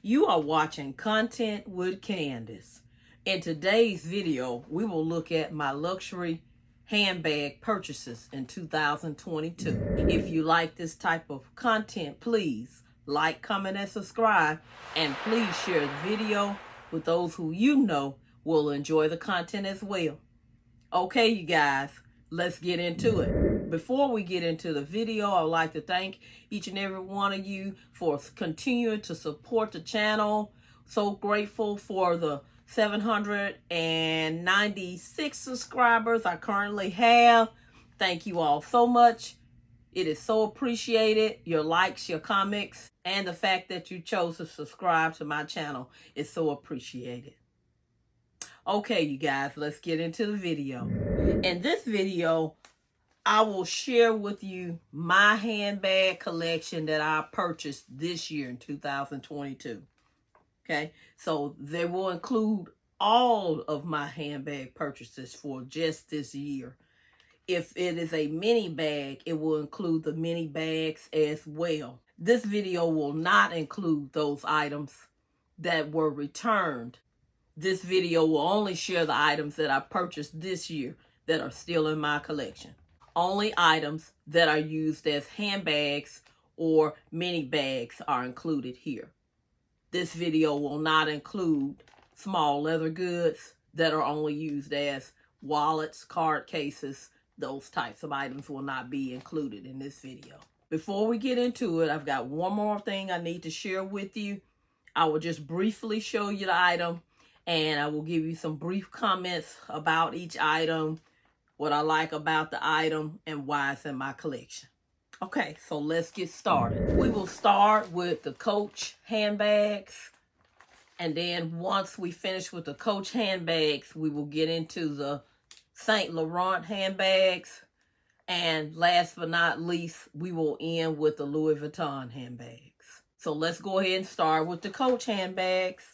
You are watching Content with Candace. In today's video, we will look at my luxury handbag purchases in 2022. If you like this type of content, please like, comment, and subscribe. And please share the video with those who you know will enjoy the content as well. Okay, you guys, let's get into it. Before we get into the video, I'd like to thank each and every one of you for continuing to support the channel. So grateful for the 796 subscribers I currently have. Thank you all so much. It is so appreciated. Your likes, your comments, and the fact that you chose to subscribe to my channel is so appreciated. Okay, you guys, let's get into the video. In this video, I will share with you my handbag collection that I purchased this year in 2022. Okay, so they will include all of my handbag purchases for just this year. If it is a mini bag, it will include the mini bags as well. This video will not include those items that were returned. This video will only share the items that I purchased this year that are still in my collection. Only items that are used as handbags or mini bags are included here. This video will not include small leather goods that are only used as wallets, card cases. Those types of items will not be included in this video. Before we get into it, I've got one more thing I need to share with you. I will just briefly show you the item, and I will give you some brief comments about each item, what I like about the item, and why it's in my collection. Okay, so let's get started. We will start with the Coach handbags. And then once we finish with the Coach handbags, we will get into the St. Laurent handbags. And last but not least, we will end with the Louis Vuitton handbags. So let's go ahead and start with the Coach handbags.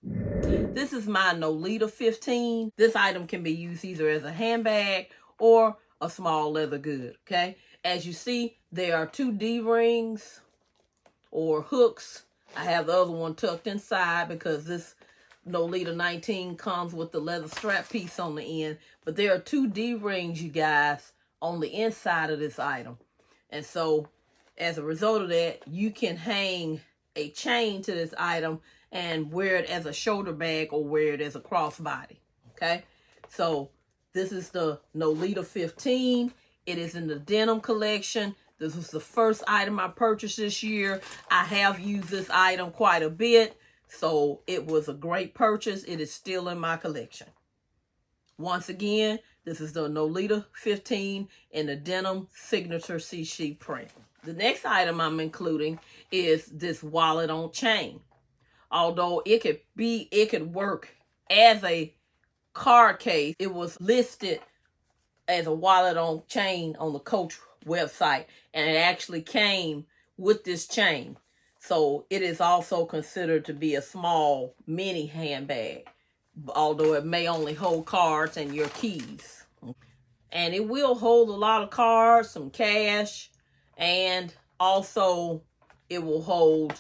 This is my Nolita 15. This item can be used either as a handbag or a small leather good, okay? As you see, there are two D-rings or hooks. I have the other one tucked inside because this Nolita 19 comes with the leather strap piece on the end. But there are two D-rings, you guys, on the inside of this item. And so, as a result of that, you can hang a chain to this item and wear it as a shoulder bag or wear it as a crossbody, okay? So this is the Nolita 15. It is in the denim collection. This was the first item I purchased this year. I have used this item quite a bit, so it was a great purchase. It is still in my collection. Once again, this is the Nolita 15 in the denim signature C print. The next item I'm including is this wallet on chain. Although it could work as a card case, it was listed as a wallet on chain on the Coach website, and it actually came with this chain. So it is also considered to be a small mini handbag, although it may only hold cards and your keys. And it will hold a lot of cards, some cash, and also it will hold,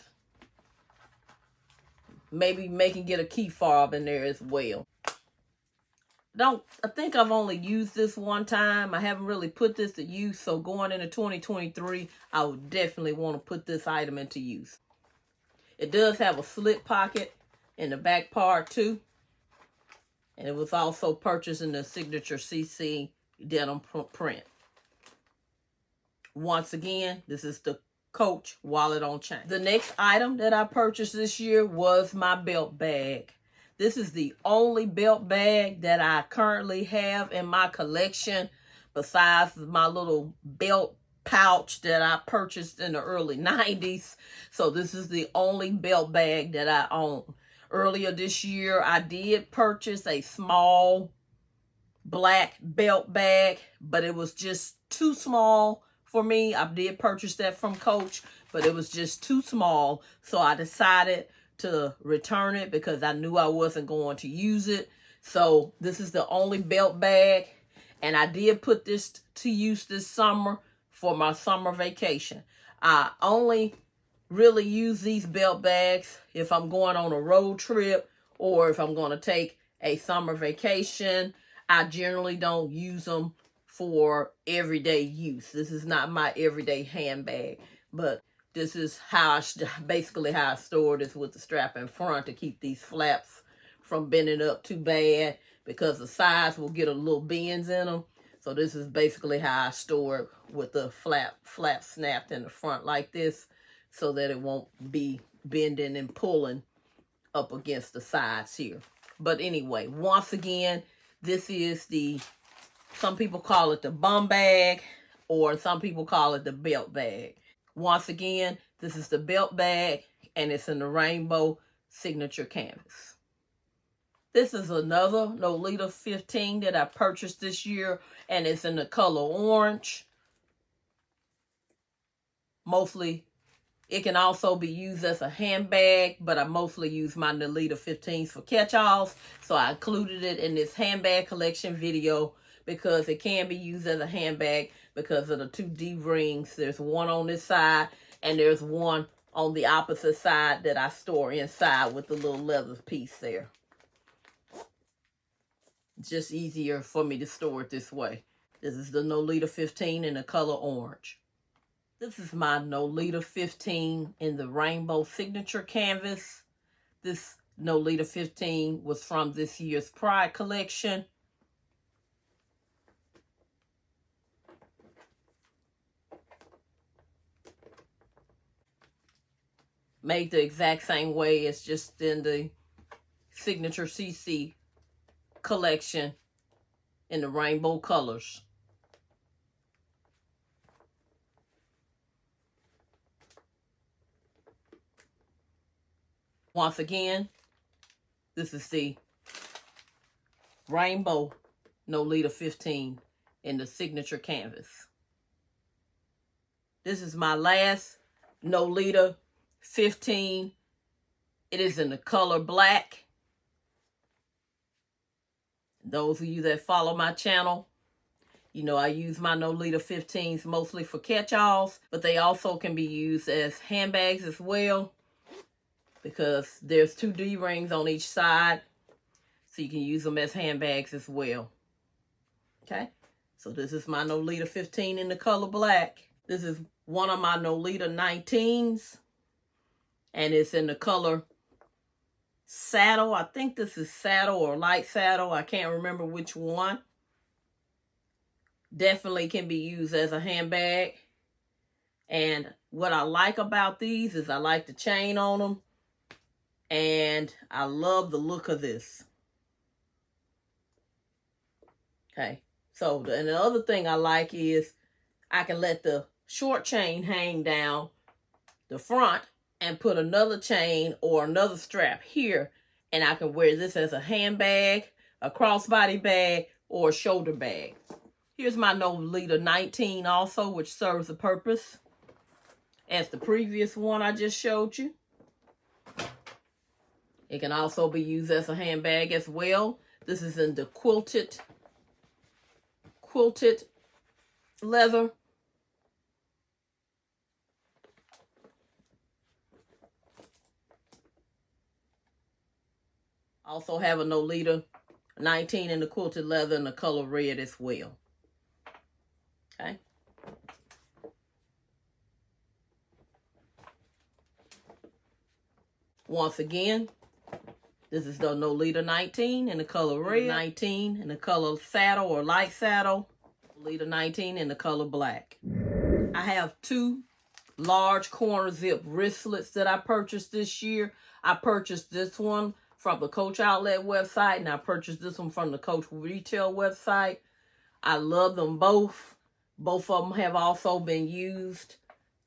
maybe get a key fob in there as well. I think I've only used this one time. I haven't really put this to use. So going into 2023, I would definitely want to put this item into use. It does have a slip pocket in the back part too. And it was also purchased in the signature CC denim print. Once again, this is the Coach wallet on chain. The next item that I purchased this year was my belt bag. This is the only belt bag that I currently have in my collection, besides my little belt pouch that I purchased in the early 90s. So this is the only belt bag that I own. Earlier this year, I did purchase a small black belt bag, but it was just too small for me. I did purchase that from Coach, but it was just too small. So I decided to return it because I knew I wasn't going to use it. So this is the only belt bag. And I did put this to use this summer for my summer vacation. I only really use these belt bags if I'm going on a road trip or if I'm going to take a summer vacation. I generally don't use them for everyday use. This is not my everyday handbag, but this is how basically how I store this, with the strap in front to keep these flaps from bending up too bad, because the sides will get a little bends in them. So this is basically how I store it, with the flap snapped in the front like this, so that it won't be bending and pulling up against the sides here. But anyway, once again, this is some people call it the bum bag, or some people call it the belt bag. Once again, this is the belt bag, and it's in the rainbow signature canvas. This is another Nolita 15 that I purchased this year, and it's in the color orange. Mostly, it can also be used as a handbag, but I mostly use my Nolita 15s for catch-alls, so I included it in this handbag collection video because it can be used as a handbag because of the 2 D-rings. There's one on this side, and there's one on the opposite side that I store inside with the little leather piece there. It's just easier for me to store it this way. This is the Nolita 15 in the color orange. This is my Nolita 15 in the rainbow signature canvas. This Nolita 15 was from this year's Pride collection. Made the exact same way. It's just in the signature CC collection in the rainbow colors. Once again, this is the rainbow Nolita 15 in the signature canvas. This is my last Nolita 15. It is in the color black. Those of you that follow my channel, you know I use my Nolita 15s mostly for catch-alls, but they also can be used as handbags as well, because there's 2 D-rings on each side, so you can use them as handbags as well. Okay, so this is my Nolita 15 in the color black. This is one of my Nolita 19s, and it's in the color saddle. I think this is saddle or light saddle. I can't remember which one. Definitely can be used as a handbag. And what I like about these is I like the chain on them. And I love the look of this. Okay. So, and the other thing I like is I can let the short chain hang down the front and put another chain or another strap here. And I can wear this as a handbag, a crossbody bag, or a shoulder bag. Here's my Nolita 19 also, which serves the purpose as the previous one I just showed you. It can also be used as a handbag as well. This is in the quilted leather. Also have a Nolita 19 in the quilted leather in the color red as well. Okay. Once again, this is the Nolita 19 in the color red, 19 in the color saddle or light saddle, Nolita 19 in the color black. I have 2 large corner zip wristlets that I purchased this year. I purchased this one from the Coach Outlet website, and I purchased this one from the Coach Retail website. I love them both. Both of them have also been used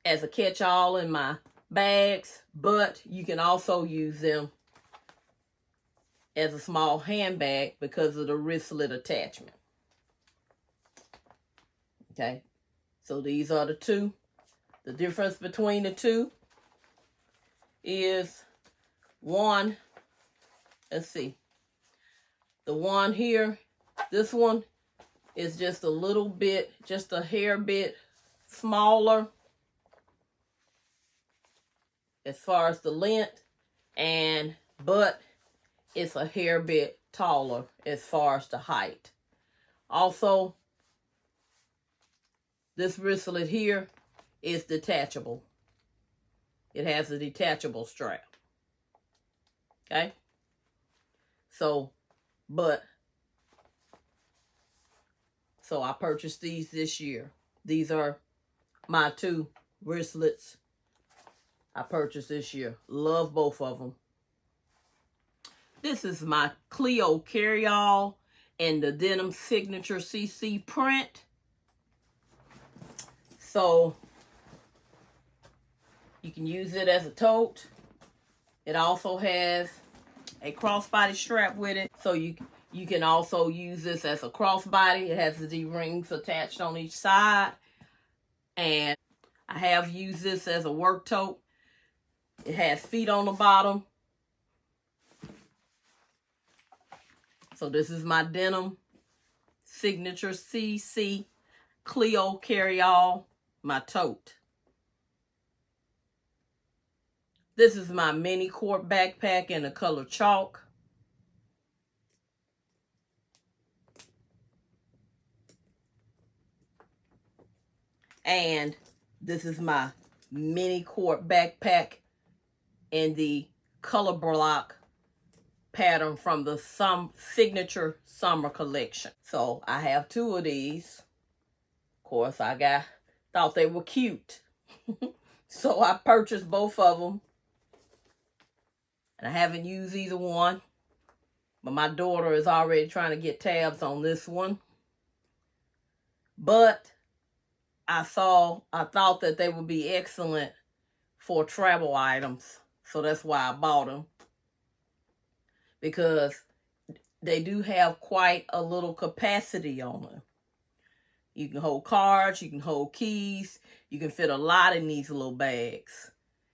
as a catch-all in my bags, but you can also use them as a small handbag because of the wristlet attachment. Okay, so these are the 2. The difference between the 2 is one, let's see, the one here, this one is just a little bit, just a hair bit smaller. as far as the length, but it's a hair bit taller as far as the height. Also, this wristlet here is detachable. It has a detachable strap. Okay? So I purchased these this year. These are my 2 wristlets I purchased this year. Love both of them. This is my Clio carry-all in the denim signature CC print. So you can use it as a tote. It also has a crossbody strap with it. So you can also use this as a crossbody. It has the D-rings attached on each side. And I have used this as a work tote. It has feet on the bottom. So this is my denim signature CC Clio carry-all, my tote. This is my mini quart backpack in the color chalk. And this is my mini quart backpack in the color block pattern from the signature summer collection. So I have 2 of these. Of course, thought they were cute. So I purchased both of them. And I haven't used either one. But my daughter is already trying to get tabs on this one. But I thought that they would be excellent for travel items. So that's why I bought them. Because they do have quite a little capacity on them. You can hold cards, you can hold keys, you can fit a lot in these little bags.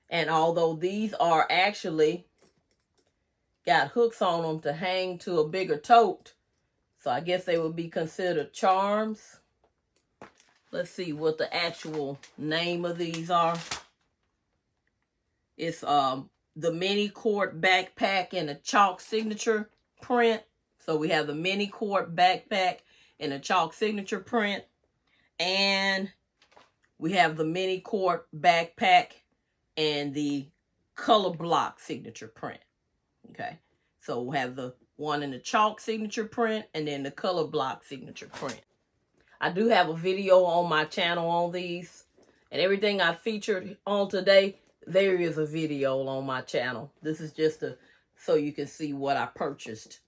And although these are actually got hooks on them to hang to a bigger tote, so I guess they would be considered charms. Let's see what the actual name of these are. It's the mini quart backpack in a chalk signature print. So we have the mini quart backpack in a chalk signature print. And we have the mini quart backpack and the color block signature print. Okay. So we'll have the one in the chalk signature print and then the color block signature print. I do have a video on my channel on these. And everything I featured on today, there is a video on my channel. This is just so you can see what I purchased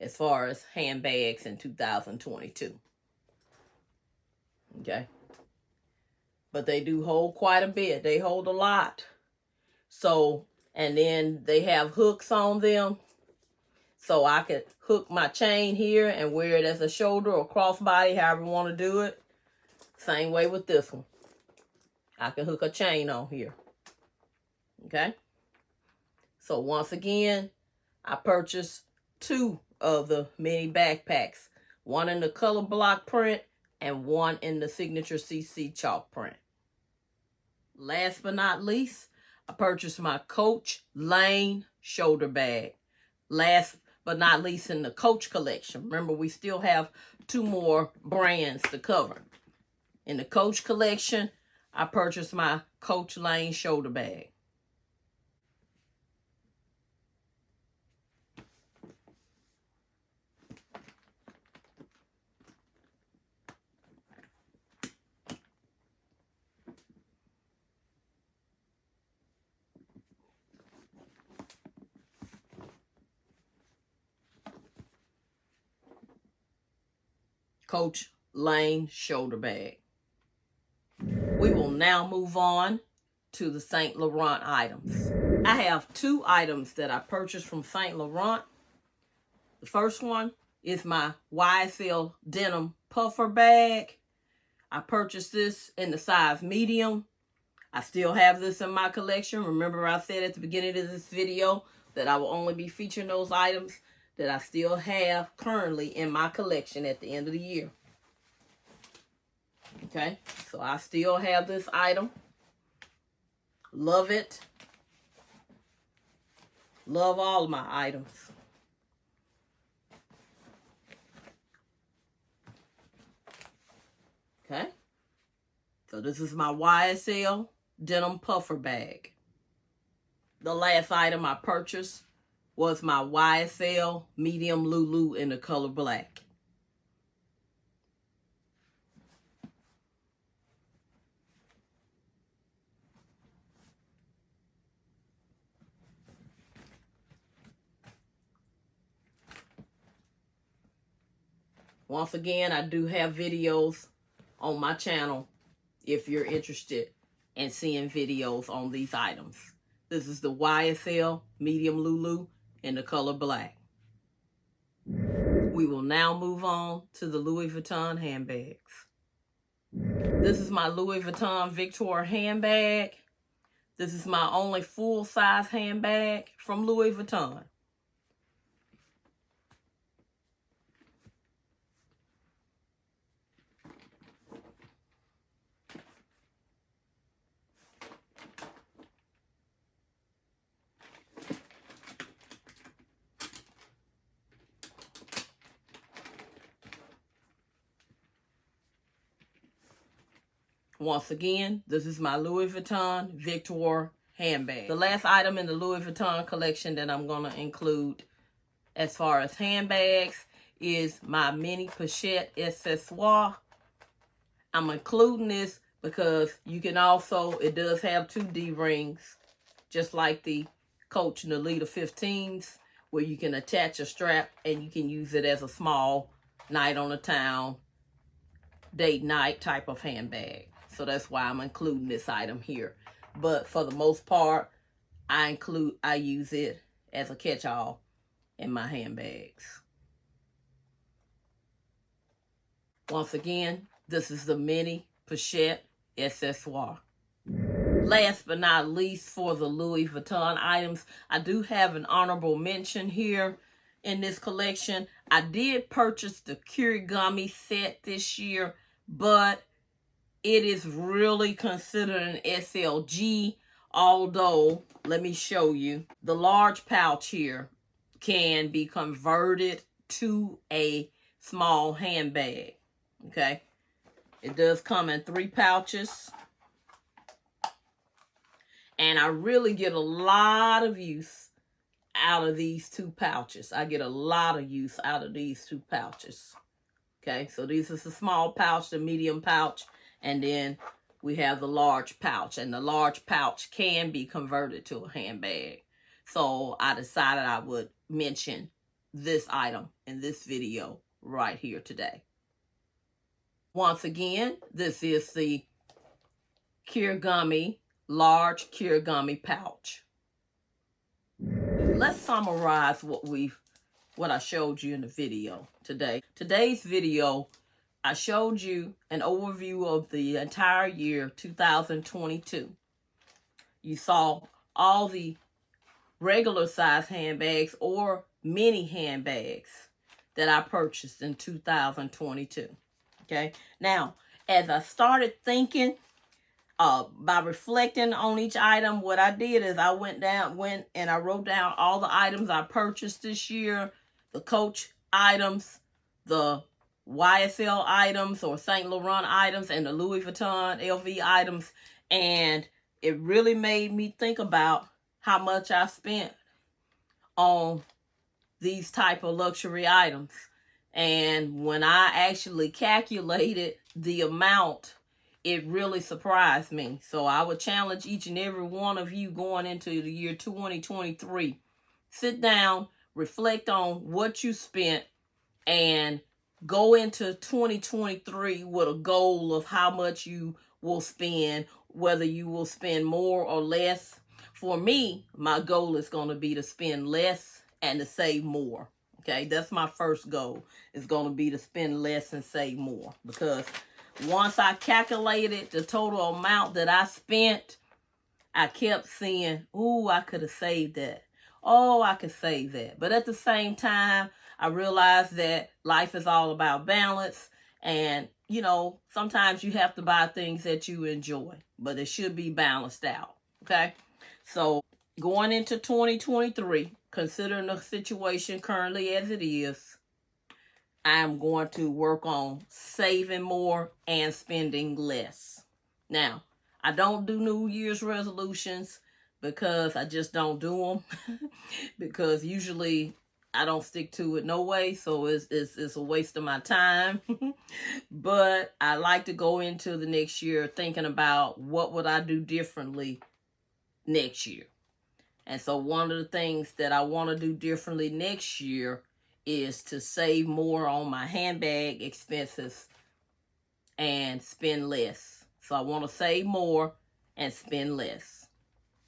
as far as handbags in 2022. Okay. But they do hold quite a bit. They hold a lot. So, and then they have hooks on them. So I could hook my chain here and wear it as a shoulder or crossbody, however you want to do it. Same way with this one. I can hook a chain on here. Okay. So once again, I purchased 2 of the mini backpacks. One in the color block print and one in the signature CC chalk print. Last but not least, I purchased my Coach Lane shoulder bag. Last but not least in the Coach collection. Remember, we still have 2 more brands to cover. In the Coach collection, I purchased my Coach Lane shoulder bag. Coach Lane shoulder bag. We will now move on to the St. Laurent items. I have 2 items that I purchased from St. Laurent. The first one is my YSL denim puffer bag. I purchased this in the size medium. I still have this in my collection. Remember, I said at the beginning of this video that I will only be featuring those items that I still have currently in my collection at the end of the year. Okay, so I still have this item. Love it. Love all of my items. Okay. So this is my YSL denim puffer bag. The last item I purchased was my YSL medium Lulu in the color black. Once again, I do have videos on my channel if you're interested in seeing videos on these items. This is the YSL medium Lulu in the color black. We will now move on to the Louis Vuitton handbags. This is my Louis Vuitton Victor handbag. This is my only full-size handbag from Louis Vuitton. Once again, this is my Louis Vuitton Victor handbag. The last item in the Louis Vuitton collection that I'm going to include as far as handbags is my mini pochette accessoire. I'm including this because you can also, it does have 2 D-rings, just like the Coach Nolita 15s, where you can attach a strap and you can use it as a small night on the town, date night type of handbag. So that's why I'm including this item here. But for the most part, I use it as a catch-all in my handbags. Once again, this is the mini pochette accessoire. Last but not least, for the Louis Vuitton items, I do have an honorable mention here in this collection. I did purchase the Kirigami set this year, but it is really considered an SLG, although, let me show you, the large pouch here can be converted to a small handbag, okay? It does come in 3 pouches, and I really get a lot of use out of these 2 pouches. I get a lot of use out of these 2 pouches, okay? So this is the small pouch, the medium pouch, and then we have the large pouch. And the large pouch can be converted to a handbag. So I decided I would mention this item in this video right here today. Once again, this is the Kirigami, large Kirigami pouch. Let's summarize what I showed you in the video today. Today's video, I showed you an overview of the entire year 2022. You saw all the regular size handbags or mini handbags that I purchased in 2022. Okay. Now, as I started thinking, by reflecting on each item, what I did is I went and I wrote down all the items I purchased this year, the Coach items, the YSL items or Saint Laurent items, and the Louis Vuitton LV items, and it really made me think about how much I spent on these type of luxury items. And when I actually calculated the amount, it really surprised me. So I would challenge each and every one of you going into the year 2023, sit down, reflect on what you spent, and go into 2023 with a goal of how much you will spend, whether you will spend more or less. For me, my goal is going to be to spend less and to save more. Okay, that's my first goal. It's going to be to spend less and save more. Because once I calculated the total amount that I spent, I kept seeing, ooh, I could have saved that. Oh, I could save that. But at the same time, I realized that life is all about balance. And, you know, sometimes you have to buy things that you enjoy. But it should be balanced out. Okay? So going into 2023, considering the situation currently as it is, I'm going to work on saving more and spending less. Now, I don't do New Year's resolutions because I just don't do them. Because usually I don't stick to it no way, so it's a waste of my time. But I like to go into the next year thinking about what would I do differently next year. And so one of the things that I want to do differently next year is to save more on my handbag expenses and spend less. So I want to save more and spend less.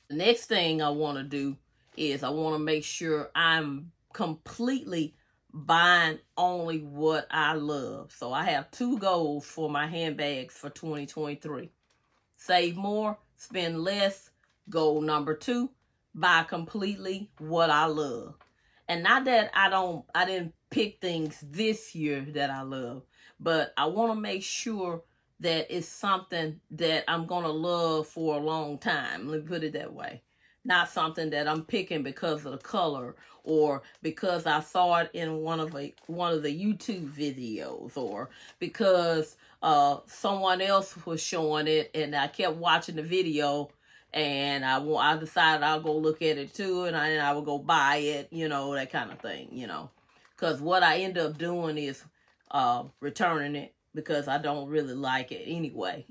The next thing I want to do is I want to make sure I'm completely buying only what I love. So I have 2 goals for my handbags for 2023. Save more, spend less. Goal number 2, buy completely what I love. And not that I didn't pick things this year that I love, but I want to make sure that it's something that I'm going to love for a long time. Let me put it that way. Not something that I'm picking because of the color or because I saw it in one of the YouTube videos or because someone else was showing it and I kept watching the video and I decided I'll go look at it too, and I will go buy it, that kind of thing, Because what I end up doing is returning it because I don't really like it anyway.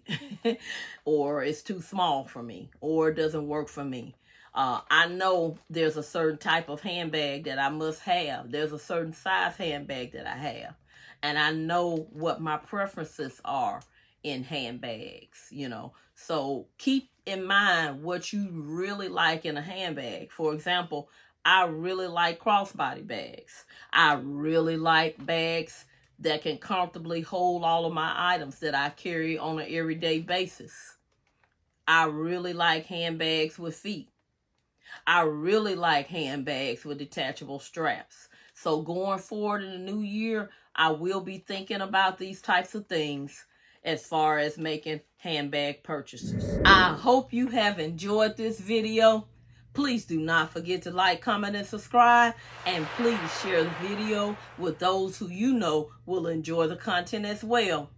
Or it's too small for me, or it doesn't work for me. I know there's a certain type of handbag that I must have. There's a certain size handbag that I have. And I know what my preferences are in handbags, So keep in mind what you really like in a handbag. For example, I really like crossbody bags. I really like bags that can comfortably hold all of my items that I carry on an everyday basis. I really like handbags with feet. I really like handbags with detachable straps. So going forward in the new year, I will be thinking about these types of things as far as making handbag purchases. I hope you have enjoyed this video. Please do not forget to like, comment, and subscribe. And please share the video with those who you know will enjoy the content as well.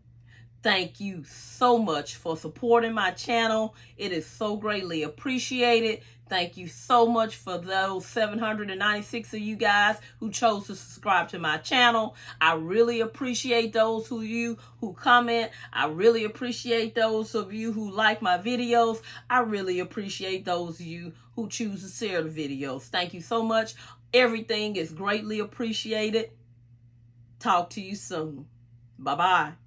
Thank you so much for supporting my channel. It is so greatly appreciated. Thank you so much for those 796 of you guys who chose to subscribe to my channel. I really appreciate those who comment. I really appreciate those of you who like my videos. I really appreciate those of you who choose to share the videos. Thank you so much. Everything is greatly appreciated. Talk to you soon. Bye-bye.